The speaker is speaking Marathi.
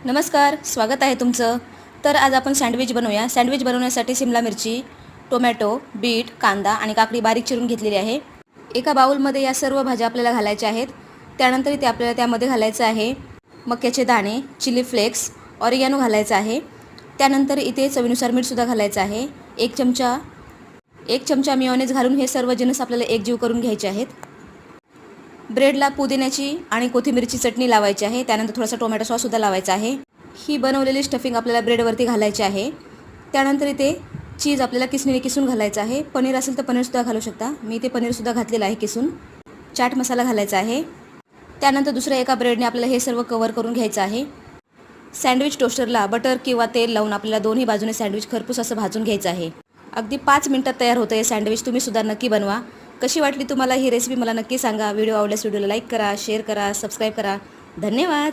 नमस्कार, स्वागत आहे तुमचं. तर आज आपण सँडविच बनवूया. सँडविच बनवण्यासाठी शिमला मिरची, टोमॅटो, बीट, कांदा आणि काकडी बारीक चिरून घेतलेली आहे. एका बाउलमध्ये या सर्व भाज्या आपल्याला घालायच्या आहेत. त्यानंतर इथे आपल्याला त्यामध्ये घालायचं आहे मक्याचे दाणे, चिली फ्लेक्स, ऑरिगॅनो घालायचं आहे. त्यानंतर इथे चवीनुसार मीठसुद्धा घालायचं आहे. एक चमचा मेयोनेज घालून हे सर्व जिन्नस आपल्याला एकजीव करून घ्यायचे आहेत. ब्रेडला पुदिन्याची आणि कोथिंबीरची चटणी लावायची आहे. त्यानंतर थोडासा टोमॅटो सॉससुद्धा लावायचा आहे. ही बनवलेली स्टफिंग आपल्याला ब्रेडवरती घालायची आहे. त्यानंतर इथे चीज आपल्याला किसून घालायचं आहे. पनीर असेल तर पनीरसुद्धा घालू शकता. मी इथे पनीरसुद्धा घातलेलं आहे किसून. चाट मसाला घालायचा आहे. त्यानंतर दुसऱ्या एका ब्रेडने आपल्याला हे सर्व कव्हर करून घ्यायचं आहे. सँडविच टोस्टरला बटर किंवा तेल लावून आपल्याला दोन्ही बाजूने सँडविच खरपूस असं भाजून घ्यायचं आहे. अगदी 5 मिनिटात तयार होतं हे सँडविच. तुम्हीसुद्धा नक्की बनवा. कशी वाटली तुम्हाला ही रेसिपी मला नक्की सांगा. व्हिडिओ आवडल्यास व्हिडिओला लाईक करा, शेअर करा, सबस्क्राईब करा. धन्यवाद.